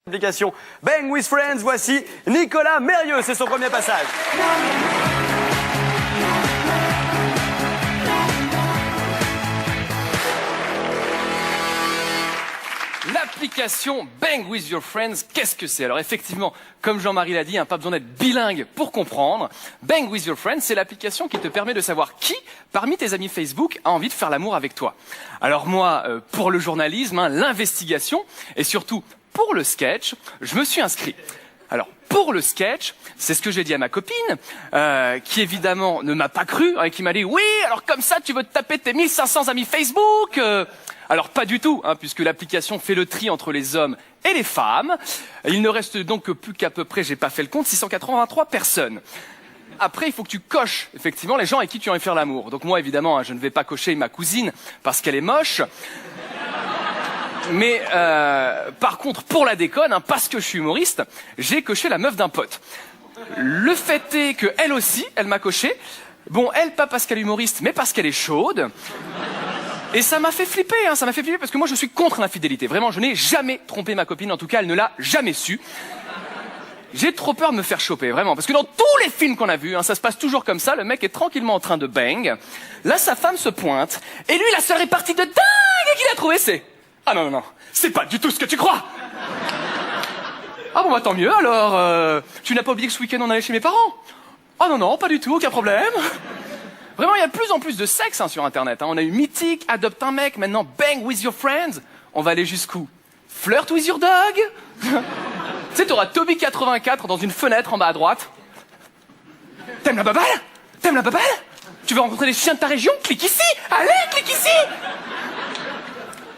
Application Bang with Friends, voici Nicolas Mérieux, c'est son premier passage. L'application Bang with your friends, qu'est-ce que c'est? Alors effectivement, comme Jean-Marie l'a dit, pas besoin d'être bilingue pour comprendre. Bang with your friends, c'est l'application qui te permet de savoir qui, parmi tes amis Facebook, a envie de faire l'amour avec toi. Alors moi, pour le journalisme, l'investigation, et surtout pour le sketch, je me suis inscrit. Alors, pour le sketch, c'est ce que j'ai dit à ma copine, qui évidemment ne m'a pas cru, et qui m'a dit « Oui, alors comme ça, tu veux te taper tes 1500 amis Facebook ?» Alors pas du tout, puisque l'application fait le tri entre les hommes et les femmes. Il ne reste donc plus qu'à peu près, j'ai pas fait le compte, 683 personnes. Après, il faut que tu coches, effectivement, les gens avec qui tu as envie de faire l'amour. Donc moi, évidemment, je ne vais pas cocher ma cousine parce qu'elle est moche. Mais par contre, pour la déconne, parce que je suis humoriste, j'ai coché la meuf d'un pote. Le fait est qu'elle aussi, elle m'a coché. Bon, elle, pas parce qu'elle est humoriste, mais parce qu'elle est chaude. Et ça m'a fait flipper, ça m'a fait flipper parce que moi je suis contre l'infidélité. Vraiment, je n'ai jamais trompé ma copine, en tout cas elle ne l'a jamais su. J'ai trop peur de me faire choper, vraiment, parce que dans tous les films qu'on a vus, ça se passe toujours comme ça, le mec est tranquillement en train de bang, là sa femme se pointe, et lui la seule répartie de dingue qu'il a trouvé c'est... Ah non, non, non, c'est pas du tout ce que tu crois. Ah bon, bah tant mieux alors, tu n'as pas oublié que ce week-end on allait chez mes parents? Ah non, non, pas du tout, aucun problème. Vraiment, il y a de plus en plus de sexe sur Internet. On a eu Mythique, Adopte un mec, maintenant Bang with your friends. On va aller jusqu'où? Flirt with your dog. Tu sais, t'auras Toby84 dans une fenêtre en bas à droite. T'aimes la baballe? T'aimes la baballe? Tu veux rencontrer les chiens de ta région? Clique ici. Allez, clique ici.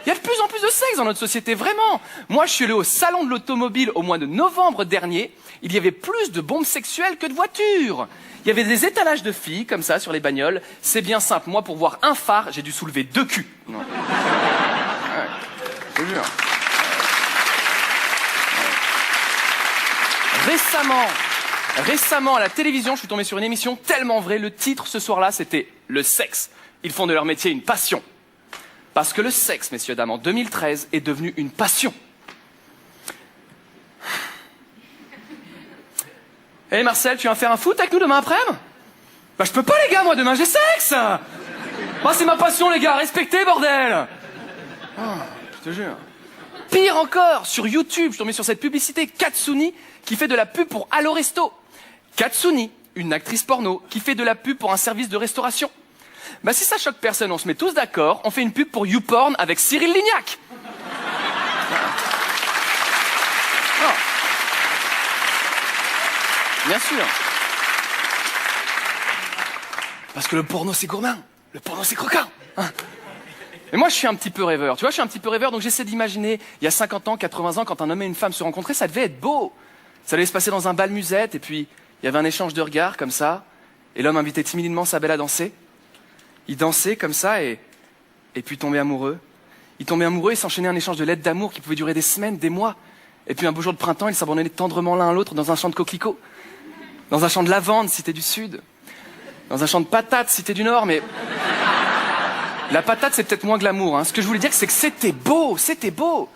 Il y a de plus en plus de sexe dans notre société, vraiment. Moi, je suis allé au salon de l'automobile au mois de novembre dernier. Il y avait plus de bombes sexuelles que de voitures. Il y avait des étalages de filles, comme ça, sur les bagnoles. C'est bien simple. Moi, pour voir un phare, j'ai dû soulever 2 culs. Non. Ouais, je te jure. Récemment, à la télévision, je suis tombé sur une émission tellement vraie. Le titre, ce soir-là, c'était « Le sexe ». Ils font de leur métier une passion. Parce que le sexe, messieurs, dames, en 2013, est devenu une passion. Hé Marcel, tu viens faire un foot avec nous demain après-midi? Bah je peux pas les gars, moi demain j'ai sexe. Moi c'est ma passion les gars, respectez bordel. Oh, je te jure. Pire encore, sur YouTube, je suis tombé sur cette publicité Katsuni qui fait de la pub pour Allo Resto. Katsuni, une actrice porno qui fait de la pub pour un service de restauration. Bah si ça choque personne, on se met tous d'accord, on fait une pub pour YouPorn avec Cyril Lignac. Non. Bien sûr. Parce que le porno c'est gourmand, le porno c'est croquant. Et moi je suis un petit peu rêveur, tu vois, je suis un petit peu rêveur, donc j'essaie d'imaginer, il y a 50 ans, 80 ans, quand un homme et une femme se rencontraient, ça devait être beau. Ça devait se passer dans un bal musette, et puis il y avait un échange de regards comme ça, et l'homme invitait timidement sa belle à danser. Il dansait comme ça, et puis tombait amoureux. Il tombait amoureux et s'enchaînait un échange de lettres d'amour qui pouvait durer des semaines, des mois. Et puis un beau jour de printemps, ils s'abandonnaient tendrement l'un à l'autre dans un champ de coquelicots. Dans un champ de lavande, si t'es du sud. Dans un champ de patates, si t'es du nord, mais... La patate, c'est peut-être moins glamour. Ce que je voulais dire, c'est que c'était beau, c'était beau.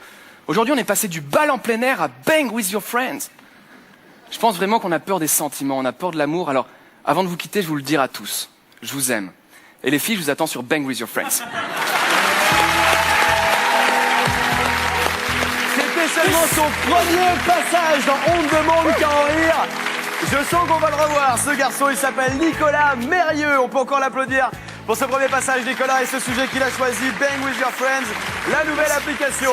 Aujourd'hui, on est passé du bal en plein air à Bang with your friends. Je pense vraiment qu'on a peur des sentiments, on a peur de l'amour. Alors, avant de vous quitter, je vais vous le dire à tous. Je vous aime. Et les filles, je vous attends sur Bang with your friends. C'était seulement son premier passage dans On ne demande qu'à en rire. Je sens qu'on va le revoir. Ce garçon, il s'appelle Nicolas Mérieux. On peut encore l'applaudir pour ce premier passage, Nicolas, et ce sujet qu'il a choisi, Bang with your friends, la nouvelle application.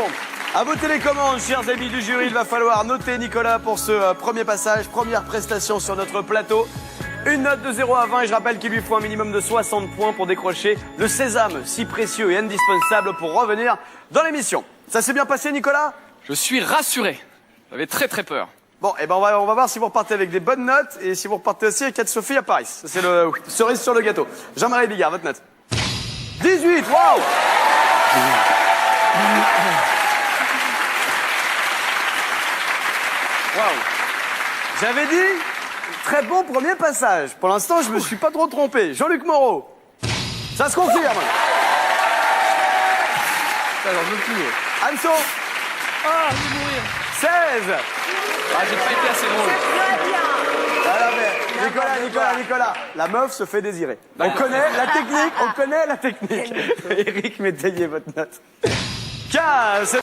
À vos télécommandes, chers amis du jury, il va falloir noter Nicolas pour ce premier passage, première prestation sur notre plateau. Une note de 0 à 20 et je rappelle qu'il lui faut un minimum de 60 points pour décrocher le sésame si précieux et indispensable pour revenir dans l'émission. Ça s'est bien passé, Nicolas? Je suis rassuré. J'avais très très peur. Bon, et ben on va voir si vous repartez avec des bonnes notes et si vous repartez aussi avec Anne-Sophie à Paris. Ça, c'est le cerise sur le gâteau. Jean-Marie Bigard, votre note? 18, waouh! Waouh! J'avais dit, très bon premier passage. Pour l'instant, je me suis pas trop trompé. Jean-Luc Moreau, ça se confirme. Ça, j'en veux plus. Anso, Ah, je vais mourir. 16. Ah, j'ai pas été assez drôle. Alors, mais, Nicolas, la meuf se fait désirer. On connaît la technique, Eric, métayez votre note. 15.